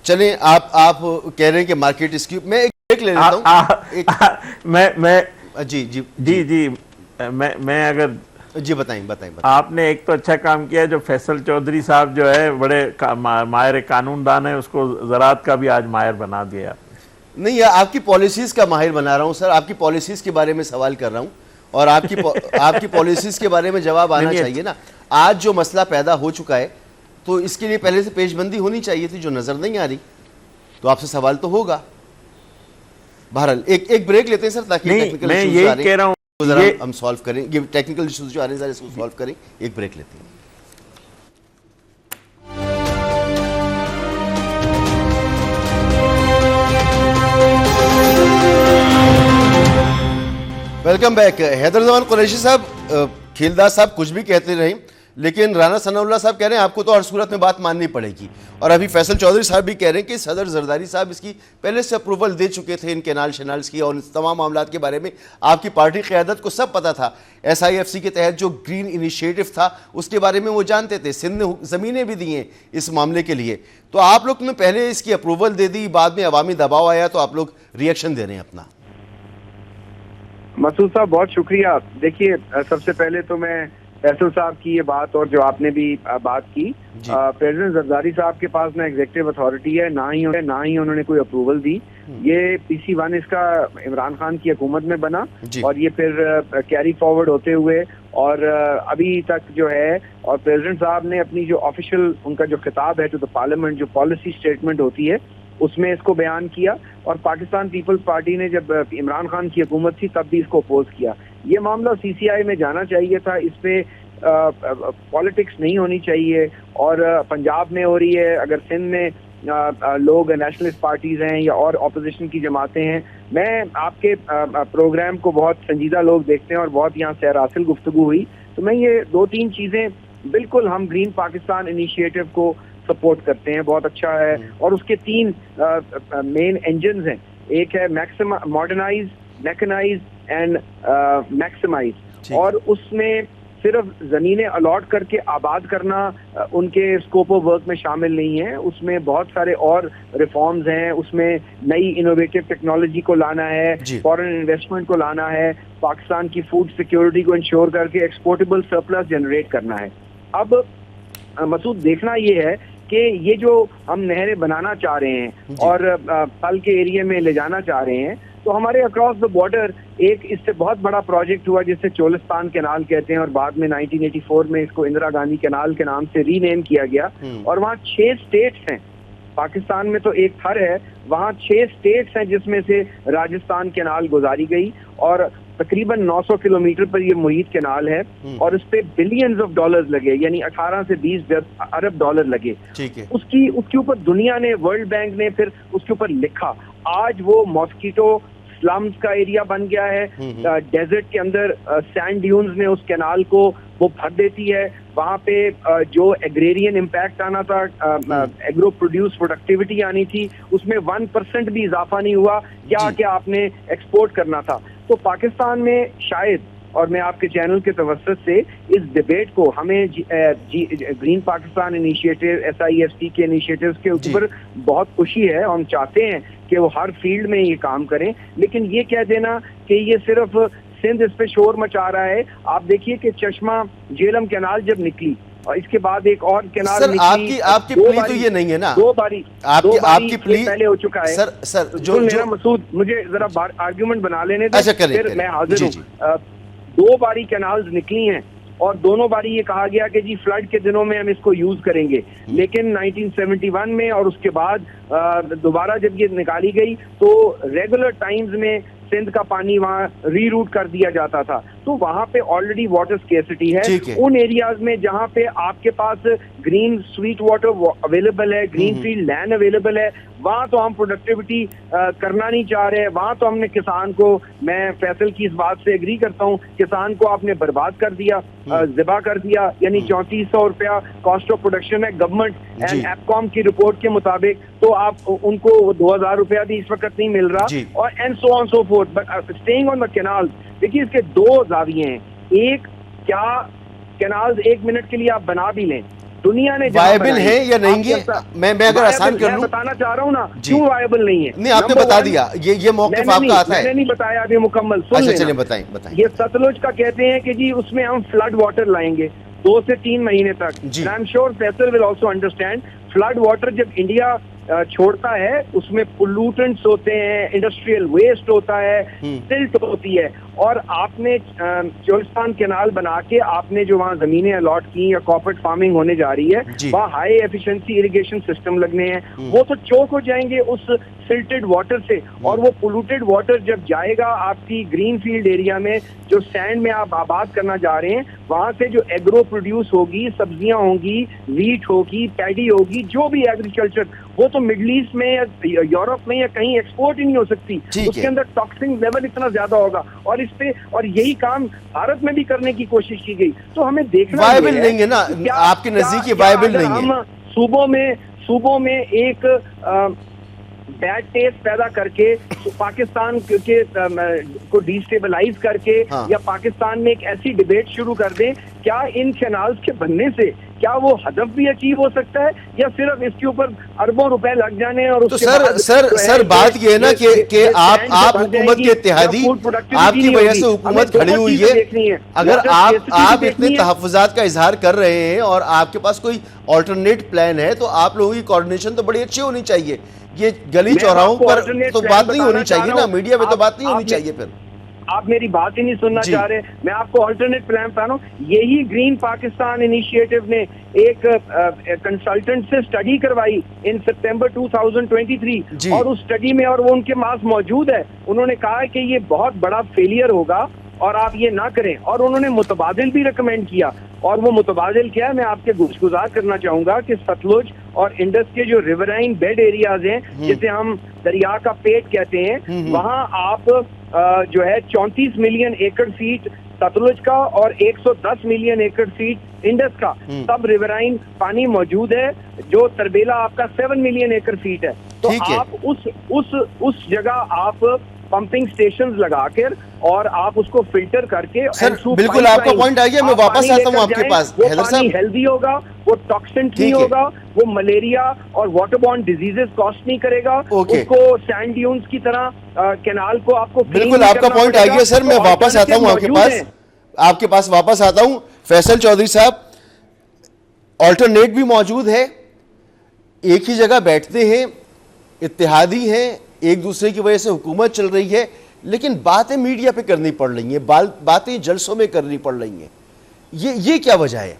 Speaker 1: चलें, आप कह रहे हैं कि मार्केट इसकी, मैं एक ब्रेक ले लेता हूं।
Speaker 4: मैं अगर
Speaker 1: जी बताएं।
Speaker 4: आपने एक तो अच्छा काम किया है, जो फैसल चौधरी साहब जो है बड़े माहिर कानूनदान है, उसको ज़राअत का भी आज माहिर बना दिया।
Speaker 1: नहीं, आपकी पॉलिसीज का माहिर बना रहा हूं सर, आपकी पॉलिसीज के बारे में सवाल कर रहा हूं, और आपकी पॉलिसीज के बारे में जवाब आना चाहिए ना। आज जो मसला पैदा हो चुका है, तो इसके लिए पहले से पेशबंदी होनी चाहिए थी, जो नजर नहीं आ रही, तो आपसे सवाल तो होगा। बहरहाल एक ब्रेक लेते हैं सर, ताकि टेक्निकल
Speaker 4: मैं यही कह रहा हूं
Speaker 1: हम सॉल्व करें, ये टेक्निकल इश्यूज जो आ रहे हैं इसको सॉल्व करें। एक ब्रेक लेते हैं। Welcome back. हैदर जमान कुरैशी साहब, खिलदा साहब कुछ भी कहते रहे, लेकिन राना सनाउल्लाह साहब कह रहे हैं आपको तो हर सूरत में बात माननी पड़ेगी, और अभी फैसल चौधरी साहब भी कह रहे हैं कि सदर जरदारी साहब इसकी पहले से अप्रूवल दे चुके थे, इन कैनाल शनाल्स की, और इस तमाम मामला के बारे में आपकी पार्टी क़यादत को सब पता था। SIFC के तहत जो ग्रीन इनिशिएटिव था उसके बारे में वो जानते थे, सिंध ने ज़मीनें भी दी हैं इस मामले के लिए। तो आप लोग ने पहले इसकी अप्रूवल दे दी, बाद में अवामी दबाव आया तो आप लोग रिएक्शन दे रहे हैं अपना।
Speaker 6: मसूद साहब, बहुत शुक्रिया। देखिए, सबसे पहले तो मैं फैसल साहब की ये बात, और जो आपने भी बात की, प्रेसिडेंट जरदारी साहब के पास ना एग्जीक्यूटिव अथॉरिटी है, ना ही उन्होंने कोई अप्रूवल दी। ये PC1 इसका इमरान खान की हुकूमत में बना, और ये फिर कैरी फॉरवर्ड होते हुए और अभी तक जो है, और प्रेसिडेंट साहब ने अपनी जो ऑफिशियल उनका जो खिताब है टू द पार्लियामेंट, जो पॉलिसी स्टेटमेंट होती है, उसमें इसको बयान किया। और पाकिस्तान पीपल्स पार्टी ने जब इमरान खान की हुकूमत थी तब भी इसको अपोज किया। ये मामला CCI में जाना चाहिए था, इस पे पॉलिटिक्स नहीं होनी चाहिए, और पंजाब में हो रही है, अगर सिंध में लोग नेशनलिस्ट पार्टीज हैं या और ऑपोजिशन की जमातें हैं। मैं आपके प्रोग्राम को बहुत संजीदा लोग देखते हैं और बहुत यहाँ सैर हासिल गुफ्तगू हुई, तो मैं ये 2-3 चीज़ें, बिल्कुल हम ग्रीन पाकिस्तान इनिशिएटिव को सपोर्ट करते हैं, बहुत अच्छा है। और उसके 3 मेन इंजन हैं, एक है मॉडर्नाइज, मैकेनाइज एंड मैक्सिमाइज। और उसमें सिर्फ जमीनें अलॉट करके आबाद करना उनके स्कोप ऑफ वर्क में शामिल नहीं है, उसमें बहुत सारे और रिफॉर्म्स हैं, उसमें नई इनोवेटिव टेक्नोलॉजी को लाना है, फॉरेन इन्वेस्टमेंट को लाना है, पाकिस्तान की फूड सिक्योरिटी को इंश्योर करके एक्सपोर्टेबल सरप्लस जनरेट करना है। अब मसूद देखना ये है कि ये जो हम नहरें बनाना चाह रहे हैं और फल के एरिया में ले जाना चाह रहे हैं, तो हमारे अक्रॉस द बॉर्डर एक इससे बहुत बड़ा प्रोजेक्ट हुआ जिसे चोलिस्तान कैनाल कहते हैं, और बाद में 1984 में इसको इंदिरा गांधी कैनाल के नाम से रीनेम किया गया। और वहाँ 6 स्टेट्स हैं, पाकिस्तान में तो एक थर है, वहाँ 6 स्टेट्स हैं जिसमें से राजस्थान कैनाल गुजारी गई, और तकरीबन 900 किलोमीटर पर ये मुहित कैनाल है, और इस पे बिलियंस ऑफ डॉलर्स लगे, यानी 18 से 20 अरब डॉलर लगे।
Speaker 1: ठीक है।
Speaker 6: उसके ऊपर दुनिया ने, वर्ल्ड बैंक ने फिर उसके ऊपर लिखा। आज वो मॉस्किटो स्लम्स का एरिया बन गया है, डेजर्ट के अंदर सैंड ड्यून्स ने उस कैनाल को वो भर देती है। वहाँ पे जो एग्रेरियन इम्पैक्ट आना था, एग्रो प्रोड्यूस प्रोडक्टिविटी आनी थी, उसमें 1% भी इजाफा नहीं हुआ, क्या आपने एक्सपोर्ट करना था। तो पाकिस्तान में शायद, और मैं आपके चैनल के तवस्सुत से इस डिबेट को, हमें ग्रीन पाकिस्तान इनिशिएटिव, SIFT के इनिशिएटिव्स के ऊपर बहुत खुशी है, हम चाहते हैं कि वो हर फील्ड में ये काम करें, लेकिन ये कह देना कि ये सिर्फ सिंध इस पे शोर मचा रहा है। आप देखिए कि चश्मा झेलम कैनाल जब निकली और इसके बाद एक और कैनाल
Speaker 1: सर,
Speaker 6: निकली,
Speaker 1: आपकी प्ली तो ये नहीं है ना,
Speaker 6: 2 बारी
Speaker 1: आपकी प्ली
Speaker 6: पहले हो चुका है।
Speaker 1: सर जो
Speaker 6: मेरा मसूद, मुझे जरा आर्ग्यूमेंट बना लेने दे,
Speaker 1: अच्छा,
Speaker 6: फिर मैं हाजिर हूँ। 2 बारी कैनाल्स निकली हैं और दोनों बारी ये कहा गया कि जी फ्लड के दिनों में हम इसको यूज करेंगे, लेकिन 1971 में और उसके बाद दोबारा जब ये निकाली गई तो रेगुलर टाइम्स में सिंध का पानी वहाँ रीरूट कर दिया जाता था। तो वहाँ पे ऑलरेडी वाटर स्केर्सिटी है। उन एरियाज में जहाँ पे आपके पास ग्रीन स्वीट वाटर अवेलेबल है, ग्रीन फील्ड लैंड अवेलेबल है, वहाँ तो हम प्रोडक्टिविटी करना नहीं चाह रहे हैं। वहाँ तो हमने किसान को, मैं फैसल की इस बात से एग्री करता हूँ, किसान को आपने बर्बाद कर दिया, ज़िबा कर दिया, यानी 3400 रुपया कॉस्ट ऑफ प्रोडक्शन है गवर्नमेंट एंड एपकॉम की रिपोर्ट के मुताबिक, तो आप उनको 2000 रुपया भी इस वक्त नहीं मिल रहा, और and so on so fourth. But staying on the canals, देखिए इसके 2 जाविये हैं। एक, क्या कैनाल्स 1 मिनट के लिए आप बना भी लें, दुनिया ने
Speaker 1: वायबल है या नहीं है, मैं अगर आसान कर लूं,
Speaker 6: बताना चाह रहा हूँ ना क्यों वायबल नहीं है।
Speaker 1: नहीं, आपने बता दिया, ये मौक़िफ़ आपका आता है।
Speaker 6: मैंने नहीं बताया अभी मुकम्मल, सुन लेना।
Speaker 1: चलिए बताएं।
Speaker 6: ये सतलुज का कहते हैं कि जी उसमें हम फ्लड वाटर लाएंगे 2 से 3 महीने तक। I am sure Faisal will also understand, flood water जब इंडिया छोड़ता है उसमें पोल्यूटेंट्स होते हैं, इंडस्ट्रियल वेस्ट होता है, सिल्ट होती है, और आपने चोलिस्तान कैनाल बना के आपने जो वहाँ जमीनें अलॉट की या कॉर्पोरेट फार्मिंग होने जा रही है, वहाँ हाई एफिशिएंसी इरिगेशन सिस्टम लगने हैं, वो तो चोक हो जाएंगे उस सिल्टेड वाटर से, और वो पोल्यूटेड वाटर जब जाएगा आपकी ग्रीन फील्ड एरिया में, जो सैंड में आप आबाद करना जा रहे हैं, वहाँ से जो एग्रो प्रोड्यूस होगी, सब्जियां होंगी, वीट होगी, पैडी होगी, जो भी एग्रीकल्चर, वो तो मिडल ईस्ट में या यूरोप में या कहीं एक्सपोर्ट ही नहीं हो सकती। उसके अंदर टॉक्सिन लेवल इतना ज्यादा होगा, और इस पे, और यही काम भारत में भी करने की कोशिश की गई। तो हमें देखना
Speaker 1: वायबल नहीं है ना, आपके नजदीक ये वायबल नहीं है।
Speaker 6: हम सूबों में एक बैड टेस्ट पैदा करके पाकिस्तान के को डिस्टेबलाइज करके, या पाकिस्तान में एक ऐसी डिबेट शुरू कर दें, क्या इन कैनाल्स के बनने से क्या वो हदफ भी अचीव हो सकता है, या सिर्फ इसके ऊपर अरबों रुपए लग जाने। और
Speaker 1: तो सर बात ये है ना कि आप हुकूमत के इत्तेहादी, आपकी वजह से हुकूमत खड़ी हुई है। अगर आप इतने तहफ़्फ़ुज़ात का इजहार कर रहे हैं और आपके पास कोई ऑल्टरनेट प्लान है, तो आप लोगों की कोऑर्डिनेशन तो बड़ी अच्छी होनी चाहिए। ये गली चौराहों पर तो बात नहीं होनी चाहिए ना, मीडिया में तो बात नहीं होनी चाहिए। फिर
Speaker 6: आप मेरी बात ही नहीं सुनना चाह रहे। मैं आपको अल्टरनेट प्लान बता रहा हूँ। यही ग्रीन पाकिस्तान इनिशिएटिव ने एक कंसल्टेंट से स्टडी करवाई इन सितंबर 2023, और उस स्टडी में, और वो उनके पास मौजूद है, उन्होंने कहा है कि ये बहुत बड़ा फेलियर होगा और आप ये ना करें, और उन्होंने मुतबादिल भी रिकमेंड किया। और वो मुतबादिल क्या है, मैं आपके गुज़ार करना चाहूंगा कि सतलुज और इंडस के जो रिवराइन बेड एरियाज हैं, जिसे हम दरिया का पेट कहते हैं, वहां आप जो है 34 मिलियन एकड़ फीट सतलुज का और 110 मिलियन एकड़ फीट इंडस का सब रिवराइन पानी मौजूद है। जो तरबेला आपका 7 मिलियन एकड़ फीट है। तो
Speaker 1: ठीक है।
Speaker 6: आप उस जगह आप पंपिंग स्टेशन लगाकर और आप उसको फिल्टर करके
Speaker 1: सर, बिल्कुल आपका पॉइंट आ गया। मैं वापस आता हूं आपके पास।
Speaker 6: वो
Speaker 1: हैदर
Speaker 6: पानी
Speaker 1: साहब,
Speaker 6: हेल्दी होगा, वो टॉक्सिन फ्री
Speaker 1: ठीक है।
Speaker 6: होगा, वो मलेरिया और वाटरबॉर्न डिजीजेस कॉस्ट नहीं करेगा।
Speaker 1: ओके।
Speaker 6: उसको सैंड ड्यून्स की तरह कैनाल को आपको clean
Speaker 1: बिल्कुल
Speaker 6: नहीं
Speaker 1: आपका
Speaker 6: करना
Speaker 1: पॉइंट आ
Speaker 6: पड़ेगा।
Speaker 1: गया सर। मैं
Speaker 6: तो
Speaker 1: वापस आता हूं आपके
Speaker 6: alternative
Speaker 1: पास,
Speaker 6: मौजूद हैं।
Speaker 1: आपके पास वापस आता हूं। फैसल चौधरी साहब, ऑल्टरनेट भी मौजूद है, एक ही जगह बैठते हैं, इत्तेहादी हैं, एक दूसरे की वजह से हुकूमत चल रही है, लेकिन बातें मीडिया पे करनी पड़ रही हैं, बातें जलसों में करनी पड़ रही हैं। ये क्या वजह है?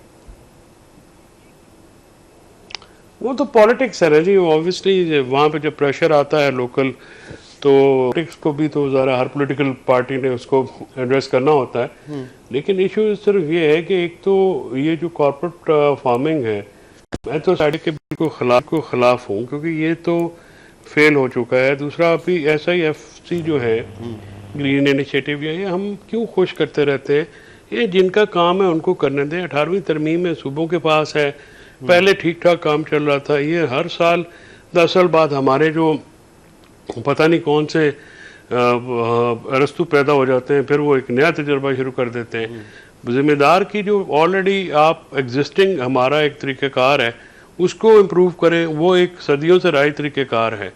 Speaker 5: वो तो पॉलिटिक्स है ना जी। ऑब्वियसली वहाँ पे जब प्रेशर आता है लोकल, तो पॉलिटिक्स को भी तो ज़रा हर पॉलिटिकल पार्टी ने उसको एड्रेस करना होता है। लेकिन इशू सिर्फ ये है कि एक तो ये जो कॉर्पोरेट फार्मिंग है, मैं तो साइड के बिल्कुल खिलाफ हूँ, क्योंकि ये तो फेल हो चुका है। दूसरा अभी SIFC जो है, ग्रीन इनिशिएटिव, ये हम क्यों खुश करते रहते हैं? ये जिनका काम है उनको करने दें। 18वीं तरमीम में सूबों के पास है, पहले ठीक ठाक काम चल रहा था। ये हर साल 10 साल बाद हमारे जो पता नहीं कौन से अरस्तु पैदा हो जाते हैं, फिर वो एक नया तजर्बा शुरू कर देते हैं। जिम्मेदार की जो ऑलरेडी आप एग्जिस्टिंग हमारा एक तरीक़ेकार है उसको इम्प्रूव करें। वो एक सदियों से राय तरीक़ेकार है,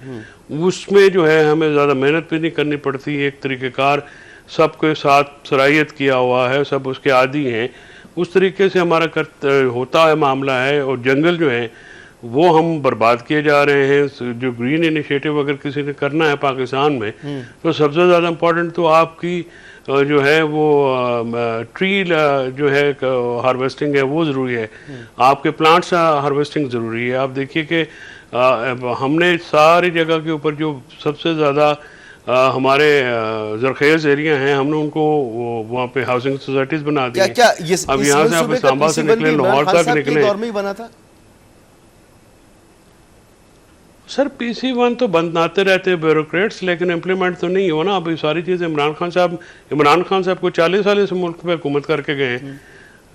Speaker 5: उसमें जो है हमें ज़्यादा मेहनत भी नहीं करनी पड़ती। एक तरीक़ेकार सबके साथ सराहियत किया हुआ है, सब उसके आदी हैं, उस तरीके से हमारा होता है मामला है। और जंगल जो है वो हम बर्बाद किए जा रहे हैं। जो ग्रीन इनिशिएटिव अगर किसी ने करना है पाकिस्तान में, तो सबसे ज़्यादा इम्पोर्टेंट तो आपकी जो है वो ट्री जो है हार्वेस्टिंग है, वो ज़रूरी है। आपके प्लांट्स हार्वेस्टिंग ज़रूरी है। आप देखिए कि हमने सारी जगह के ऊपर जो सबसे ज़्यादा हमारे जरखेज़ एरिया हैं, हमने उनको वहाँ पे हाउसिंग सोसाइटीज़ बना दी हैं। अब यहाँ से आप सांबा से निकले, लाहौर तक निकले।
Speaker 1: दौर में ही बना था
Speaker 5: सर। PC1 तो बनाते रहते हैं ब्यूरोक्रेट्स, लेकिन इम्प्लीमेंट तो नहीं हो ना। अब ये सारी चीज़ें इमरान खान साहब को 40 साल इस मुल्क पे हुकूमत करके गए हैं,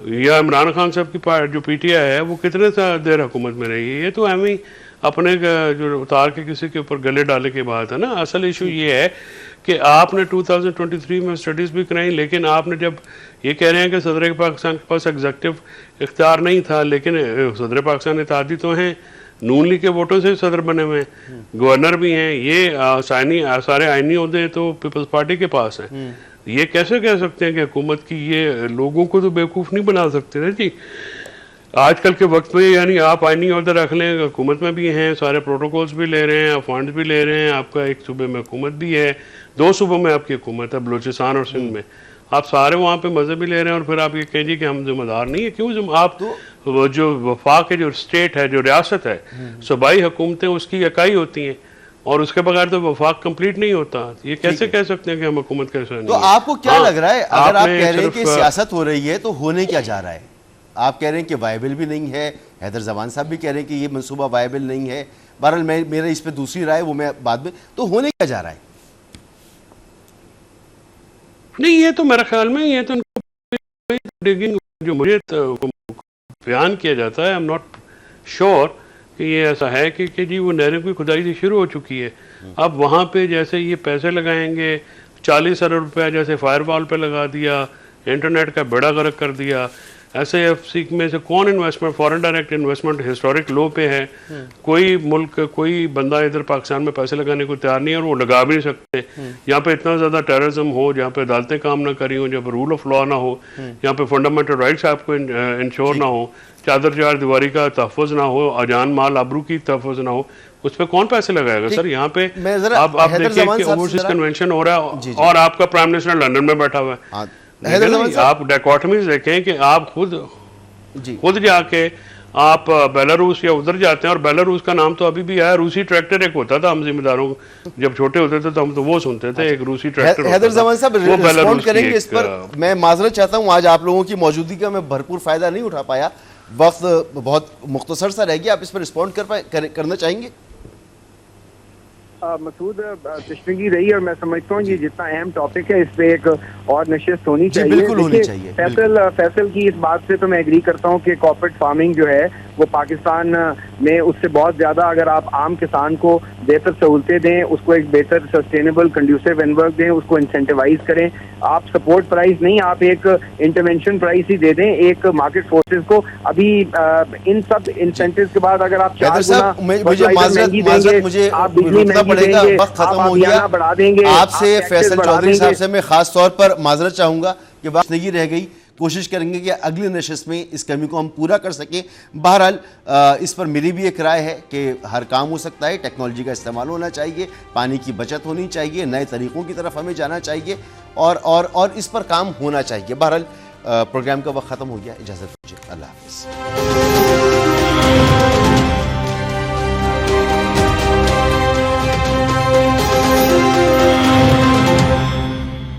Speaker 5: या इमरान खान साहब की जो PTI है वो कितने देर हुकूमत में रही है। ये तो हमें ही अपने जो उतार के किसी के ऊपर गले डाले की बात है ना। असल इशू ये है कि आपने 2023 में स्टडीज़ भी कराई, लेकिन आपने जब ये कह रहे हैं कि सदर पाकिस्तान के पास एग्जेक्टिव इख्तियार नहीं था, लेकिन सदर पाकिस्तान इत्तेहादी तो हैं, नून लीग के वोटों से सदर बने हुए हैं, गवर्नर भी हैं। ये सारे आईनी ओहदे तो पीपल्स पार्टी के पास हैं। ये कैसे कह सकते हैं कि हुकूमत की, ये लोगों को तो बेवकूफ़ नहीं बना सकते ना जी। आजकल के वक्त में यानी आप आईनी ओहदे रख लें, हुकूमत में भी हैं, सारे प्रोटोकॉल्स भी ले रहे हैं, फंड्स भी ले रहे हैं, आपका एक सूबे में हुकूमत भी है, 2 सूबों में आपकी हुकूमत है, बलूचिस्तान और सिंध में। आप सारे वहाँ पे मज़े भी ले रहे हैं, और फिर आप ये कहिए कि हम जिम्मेदार नहीं है। क्यों? आप तो जो वफाक है, जो स्टेट है, जो रियासत है, सूबाई हुकूमतें उसकी इकाई होती हैं, और उसके बगैर तो वफाक कंप्लीट नहीं होता। ये कैसे कह सकते हैं कि हम हुकूमत कैसे नहीं?
Speaker 1: तो आपको क्या लग रहा है, अगर आप कह रहे हैं कि सियासत हो रही है, तो होने क्या जा रहा है? आप कह रहे हैं कि वायबल भी नहीं है, हैदर जमान साहब भी कह रहे हैं कि ये मंसूबा वायबल नहीं है। बहरहाल मेरा इस पे दूसरी राय, वो मैं बाद में। तो होने क्या जा रहा है?
Speaker 5: नहीं, ये तो मेरे ख्याल में ये तो डिगिंग जो मुझे बयान किया जाता है, आई एम नॉट श्योर कि ये ऐसा है कि जी वो नहरें की खुदाई से शुरू हो चुकी है। अब वहाँ पे जैसे ये पैसे लगाएंगे, 40 अरब रुपया जैसे फायरवॉल पे लगा दिया, इंटरनेट का बेड़ा गर्क कर दिया। SIFC में से कौन investment, foreign direct investment historic low पे है। कोई मुल्क, कोई बंदा इधर पाकिस्तान में पैसे लगाने को तैयार नहीं है, और वो लगा भी नहीं सकते। यहाँ पे इतना ज़्यादा टेररिज्म हो, जहाँ पे अदालतें काम ना करी हो, जहाँ पे रूल ऑफ लॉ ना हो, यहाँ पे फंडामेंटल राइट्स आपको इंश्योर ना हो, चादर चार दीवारी का तहफ़्फ़ुज़ ना हो, अजान माल आबरू की तहफ़्फ़ुज़ ना हो, उस पर कौन पैसे लगाएगा सर? यहाँ पे आप देखिए कि ओवरसीज कन्वेंशन हो रहा है, और आपका प्राइम मिनिस्टर लंदन में बैठा हुआ है। आप डायकोटमीज देखें कि आप खुद जाके आप बेलारूस या उधर जाते हैं, और बेलारूस का नाम तो अभी भी आया। रूसी ट्रैक्टर एक होता था, हम जिम्मेदारों जब छोटे होते थे तो हम तो वो सुनते थे, एक रूसी ट्रैक्टर।
Speaker 1: हैदर जमान साहब रिस्पॉन्ड करेंगे इस पर? मैं माजरत चाहता हूं, आज आप लोगों की मौजूदगी का मैं भरपूर फायदा नहीं उठा पाया, वक्त बहुत मुख्तसर सा रह गया। आप इस पर रिस्पॉन्ड करना चाहेंगे?
Speaker 6: मसूद तशरीही रही और मैं समझता हूँ ये जितना अहम टॉपिक है इस पे एक और नशिस्त होनी चाहिए।
Speaker 1: बिल्कुल होनी
Speaker 6: देखिए,
Speaker 1: चाहिए,
Speaker 6: फैसल की इस बात से तो मैं एग्री करता हूँ कि कॉर्पोरेट फार्मिंग जो है वो पाकिस्तान में उससे बहुत ज्यादा, अगर आप आम किसान को बेहतर सहूलतें दें, उसको एक बेहतर सस्टेनेबल कंड्यूसिव एनवायरनमेंट दें, उसको इंसेंटिवाइज करें, आप सपोर्ट प्राइस नहीं, आप एक इंटरवेंशन प्राइस ही दे दें एक मार्केट फोर्सेस को। अभी इन सब इंसेंटिव्स के बाद अगर आप 4 गुना महंगी देंगे, आप बिजली महंगी देंगे,
Speaker 1: वक्त खत्म
Speaker 6: आप
Speaker 1: हो गया,
Speaker 6: बढ़ा देंगे,
Speaker 1: आपसे
Speaker 6: आप
Speaker 1: फैसल
Speaker 6: बढ़ा
Speaker 1: चौधरी साहब
Speaker 6: देंगे।
Speaker 1: से मैं खास तौर पर माजरत चाहूंगा कि बात नहीं रह गई, कोशिश करेंगे कि अगली नशिस्त में इस कमी को हम पूरा कर सकें। बहरहाल इस पर मेरी भी एक राय है कि हर काम हो सकता है, टेक्नोलॉजी का इस्तेमाल होना चाहिए, पानी की बचत होनी चाहिए, नए तरीकों की तरफ हमें जाना चाहिए और इस पर काम होना चाहिए। बहरहाल प्रोग्राम का वक्त खत्म हो गया, इजाजत दीजिए, अल्लाह हाफिज़।